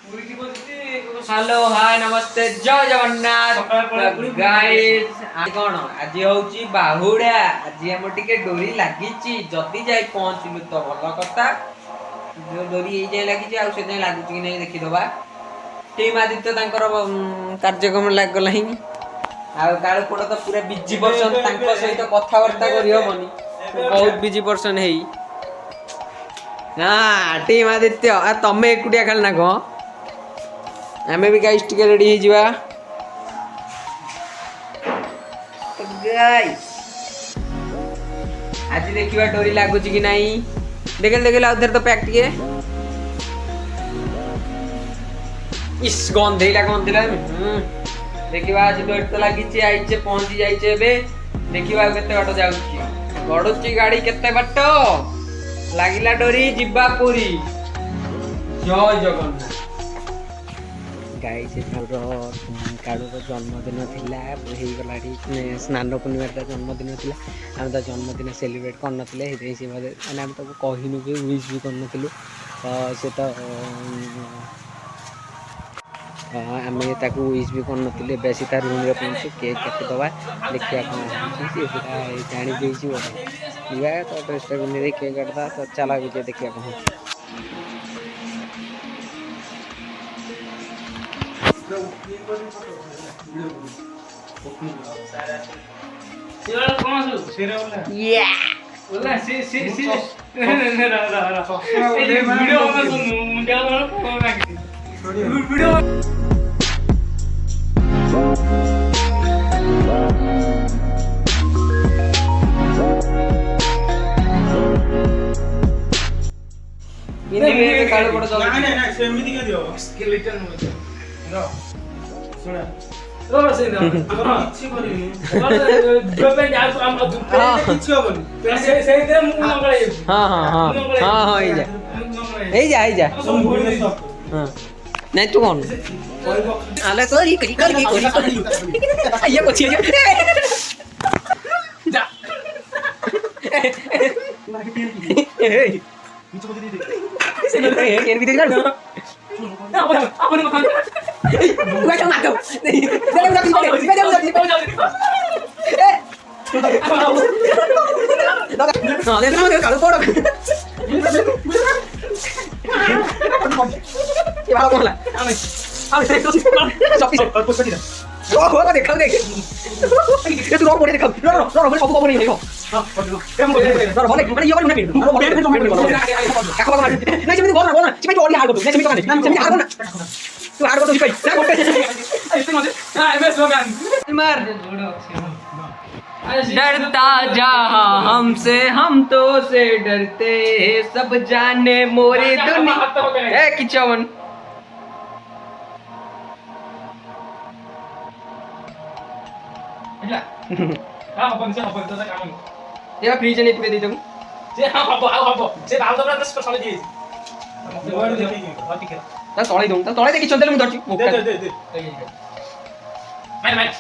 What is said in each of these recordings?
Hello hi नमस्ते जय Jagannath guys आज कौन आज होची बाहुड़ा आज हम टिके डोरी लागी जदि जाई पहुंचलु तो भल कथा जो डोरी ए जाय लागी आ से जाय लागु कि नहीं देखि दबा टीम आदित्य तांकर कार्यक्रम लाग गला ही आ काल पोड़ तो पूरा बिजी पर्सन तांको सहित कथा वार्ता करि होबनी बहुत बिजी पर्सन हेई हां टीम आदित्य आ तमे एकुटिया खेलना को हमें भी गाइस टिके रेडी ही जीवा तो गाइस आज देखिवा डोरी लागु कि नहीं देखेल उधर तो पैक टिके इस गंधेला देखिवा आज डोरी तो लागी आइचे पहुंची जाइचे बे देखिवा केते बाट जाउची गडुची गाड़ी केते बाट लागिला डोरी जिब्बा पूरी जय जगन्नाथ गाइस काड़र जन्मदिन थिला हो गला स्नान पूर्णिमा जन्मदिन थिला आम तो जन्मदिन सेलिब्रेट कर नथिले से माने आम तो कहिनु कि विश भी कर नथिलु से तो आम ताकू विश भी कर नथिले बेसी तार रूम रे पहुंची केक काटि दवा देखिया कोन से पूरा जानि देछि बोला तो ड्रेस को ने केक काटदा तो चला भी देखिया कोन नहीं तू कौन आले सॉरी कर ये कुछ जा केन भी देख Gua cuma tuh. Saya udah No, dia no kalau poro. Ya bawa bola. Saya itu sopi. Oh, gua देखा देख. ये तू रो बोले देखा. रो बोले कबो नहीं देखो. रो बोले मैंने ये वाली नहीं. रो बोले फिर kakak bawa mana? Nah, cuma itu bola. Cuma itu orang harus. Nah, cuma itu kan. Cuma itu harus. Tu harus tu sipai. Nah, bote. Itu mode. Nah, MS slogan. Mar. डरता जहाँ हमसे हम तो से डरते सब जाने मोरी दुनिया किचवन ये फ्रीज नहीं पे दी तुम जे हां जे बाल दबरा दस पर दी ता तळे दूं ता तळे देखि चंदल मु धरची दे मार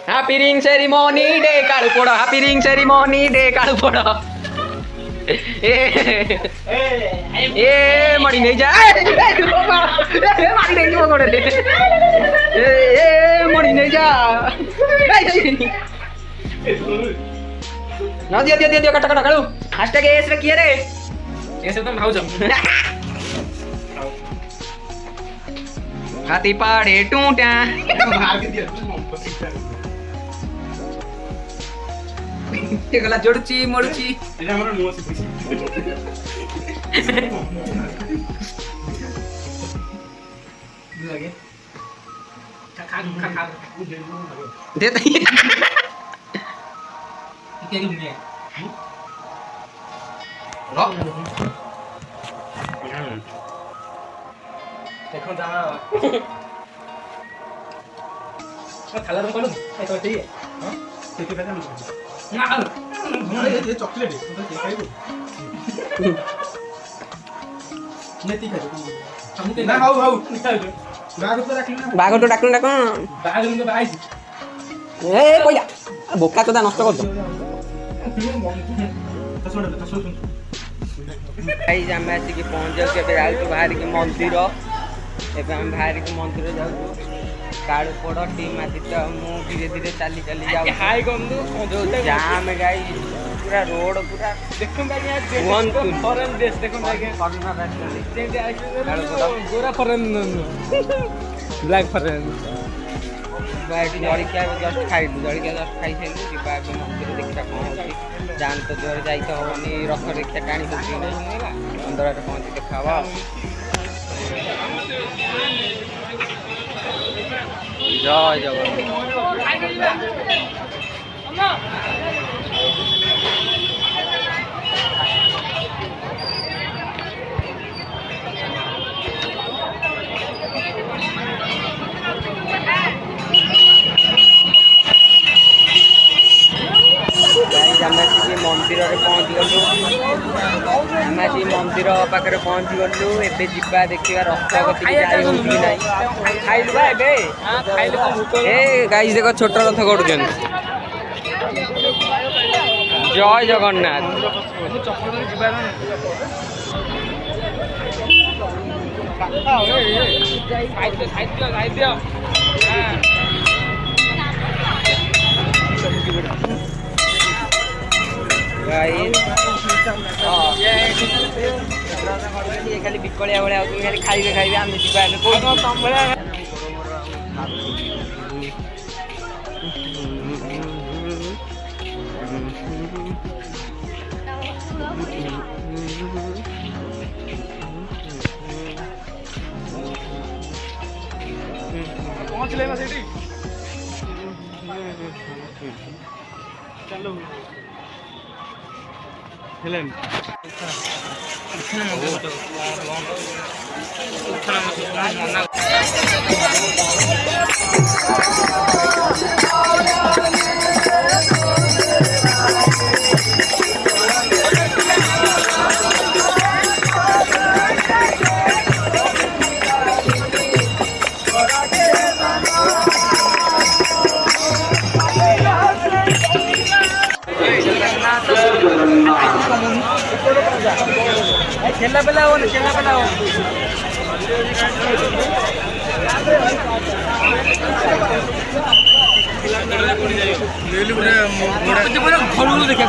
हैप्पी रिंग सेरेमनी डे काळू पोडा हैप्पी रिंग सेरेमनी डे काळू पोडा ए मड़ी नहीं जा मारी नहीं वो कोडले ए मड़ी नहीं जा ना दिया कट काळू हैशटैग एस रे किए रे एस तो भाऊ जम हाथी पाड़े टूटा मार के दिया ये गला जोड़ची मोड़ची এটা আমার নো আছে লাগে खा दे दे क्या घूमने रो देखो जा खाला तुम कौन है तो ठीक है हां ठीक है ना ये चॉकलेट है तो खाई दो नेती खाई ना हाउ बाग तो डाकल डाक बाग तो बाइस ए कोया बोका तो नष्ट कर दो गाइस आम आसिक पहुँच जाऊँ बाहर की मंदिर एबे हम बाहर के मंदिर जाऊ काड़ू पड़ टीम आदित्य मु धीरे धीरे चली चली जाऊ हाय गंदू जो जाम गाई पूरा रोड पूरा देखो भाई यार फॉरेन देश देखो भाई फॉरेन गोरा फॉरेन ब्लैक फॉरेन बैठ जड़िया जस्ट खाइलु जड़िया जस्ट खाई साइलु जीवा मंदिर देखा कौन होती जान तो जोर जाई तो हवनी रथ देखा टाणी होती अंदर पहुंची देखा जय जगन्नाथ मंदिर पहुँच गलु आम आसी मंदिर पाखे पहुँच गलु एबे जीवा देखा रथ गति जाई हो कि नहीं खाइलु बा एबे ए गाइस देखो छोट रथ गड़ुछन जय जगन्नाथ खाली बिकलिया भाया खाली खाइबे खाइबे आम जीवा पहुँच लेना सेठी चलो हेलन खेला पेला हो खेला पेला हो घर देखा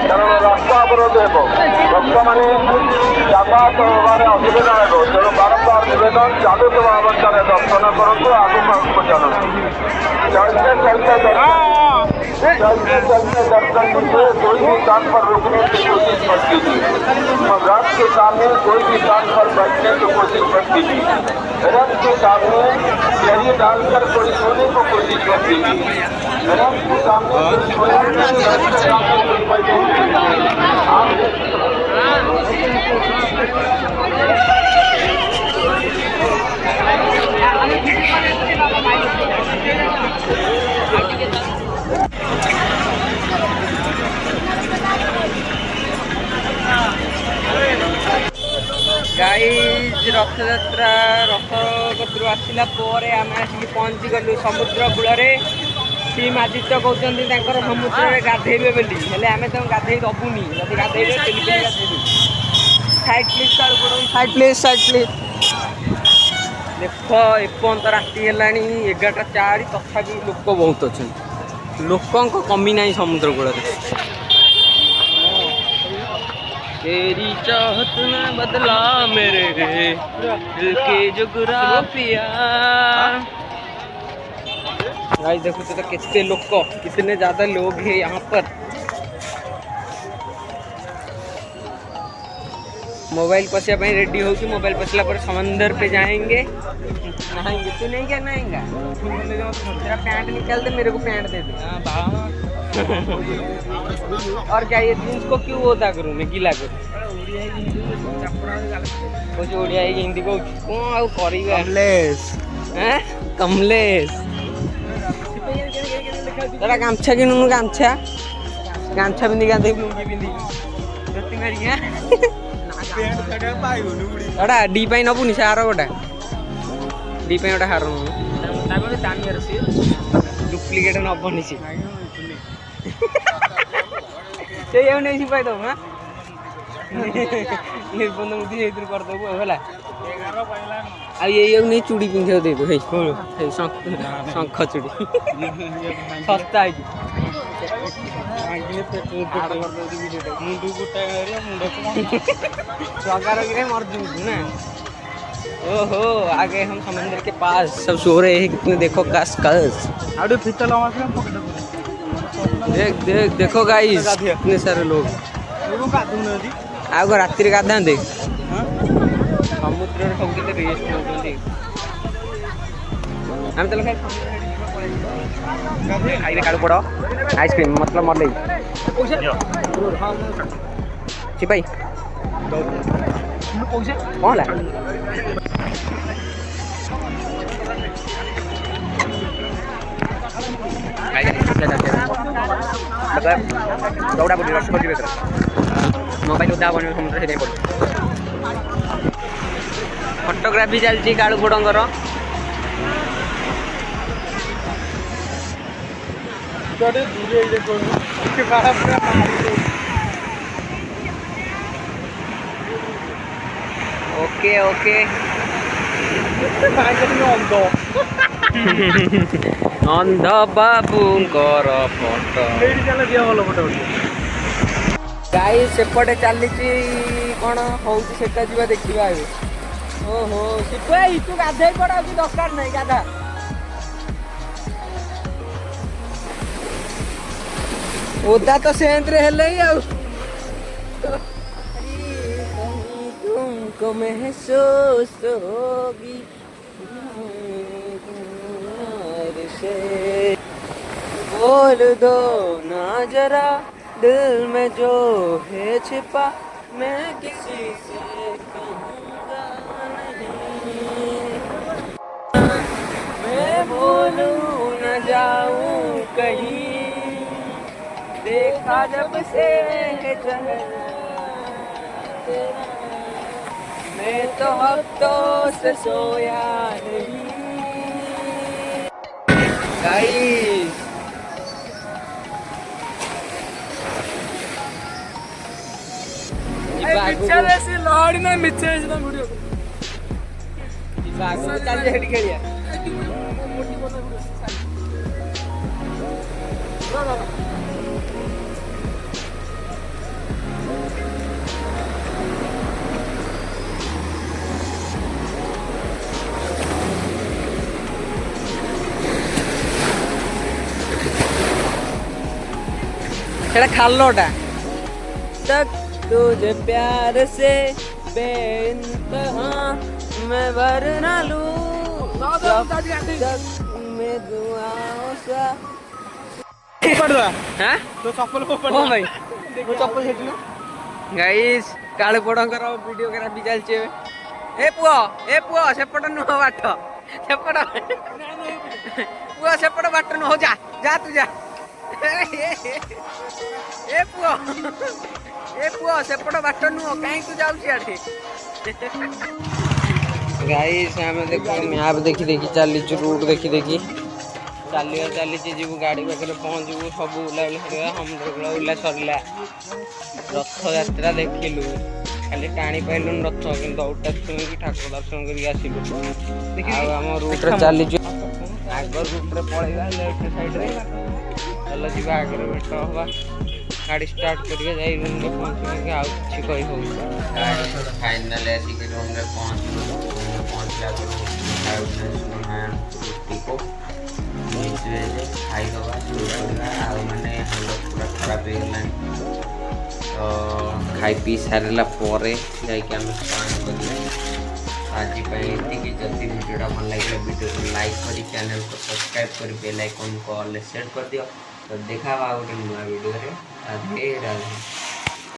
କାରଣ ରାସ୍ତା ଅବରୋଧ ହେବ ଭକ୍ତମାନେ ଯାତାୟାତ ହେବାରେ ଅସୁବିଧା ହେବ ତେଣୁ ବାରମ୍ବାର ନିବେଦନ ଚାଲୁଥିବା ଅବସ୍ଥାରେ ଦର୍ଶନ କରନ୍ତୁ ଆଗକୁ ଆଗକୁ ଚାଲନ୍ତୁ चलते चलते दर्शन कीजिए कोई भी स्थान पर रुकने की कोशिश मत कीजिए रथ के सामने कोई भी स्थान पर बैठने की कोशिश मत कीजिए रथ के सामने शरीर डालकर कोई सोने को कोशिश मत कीजिए रथ के सामने गाइज रथ यात्रा रथ कतरू आसला आम आसिक पहुँची गलु समुद्र कूल टीम आदित्य कहते समुद्र में गाधेबे बोली आम तुम गाधे दबुनी जब गाधेबे side please side please side please देख एपर्यंत राति है 11:04 तथापि लोक बहुत अच्छा लोक कमी ना समुद्र कूल तेरी चाहत में बदला मेरे दिल के जोग्राफिया गाइस देखो तो कितने लोग कितने ज्यादा लोग हैं यहाँ पर मोबाइल पसिया रेडी हो कि मोबाइल पसला पर समंदर पे जाएंगे नहाएंगे तू नहीं क्या नहाएगा तेरा पैंट निकाल दे मेरे को पैंट दे दे और क्या ये जींस को क्यों होता करूँ मैं गीला करूँ ओडिया हिंदी को कौन कमलेश हैं कमलेश तेरा गामछा कि गामछा गामछा पिंधि गाधे लुंगी पिंधि धोती मारिक एटा डी पाई नबुनि से हार गोटा डी पाई गोटे हार डुप्लिकेट नबनी सी नहीं सिपाही दो हाँ निबंध मुझे करदेबू है आ ये नहीं चूड़ी पिंधे दे दो शंख चूड़ी सस्ता है मर्जी ना। ओहो आगे हम समंदर के पास सब सो रहे हैं कितने देखो कस कस देख देख देखो गाइस इतने सारे लोग आगो रात्रि गाधा देख समुद्र सब केते रेस्ट होउछन्ती हम चलो खाई काल पड़ो आइसक्रीम मतलब मरले सिपाही कौन ला दौड़ा पड़ी रस कर मोबाइल उदा बन समुद्र से पड़ो फोटोग्राफी चलती कालू पोड़ंगर ओके ओके अंध बाबूंकर फोटो गाई सेपटे चली कौन हूँ सेटा जा देखा ओहो सिपाही तू गाधे पड़ा दरकार नहीं गाधा ओदा तो सेंद्रे हेले ही तुमको महसूस होगी से बोल दो ना जरा दिल में जो है छिपा मैं किसी से कहूँगा नहीं मैं बोलूँ न जाऊँ कहीं देखा जब से है चेहरा तेरा मैं तो हफ्तों से सोया नहीं गाइस मिक्सर ऐसे लहड़ी ना मिक्सर ऐसे ना वीडियो बाग में चल हेड खेलिया सेटा खालोटा तक तुझे प्यार से बेइंतहा मैं वरना लूं में दुआओं सा हाँ तो चप्पल को पड़ भाई वो चप्पल हेट ना गाइस काले पड़ंकर वीडियो ग्राफी चलचे ए पुओ सेपट नुह बाट सेपट पुओ सेपट बाट नुह जा जा तू जा ए पुओ सेपट बाट नुह कहीं तू जाऊ सियाड़े गाइस आमे देखो मैप देखी देखी चली रूट देखी देखी चली जीव गाड़ी पाखे पहुँचू सब उला हम उला सरला रथ यात्रा देखिलु खाली टाणी पाइलुन रथ कि दौड़ा छुई ठाकुर दर्शन करके आसिलु आम रूट चली आग रूट पलैया लेफ्ट साइड रे चल जा आगे भेट हवा गाड़ी स्टार्ट करके जाई रूम में पहुंचे आउ किछि कहि हो फाइनल आसी के रूम में पहुंचला को खाई दवा मैंने पूरा खराब हो गला तो खाई पी सारा पर स्टार्ट करें आज जदि वीडियो भल लगे वीडियो को लाइक करी चैनल को सब्सक्राइब कर बेल आइकन को ऑल सेट कर दियो तो देखा गोटे नुआ वीडियो रे राधे राधे।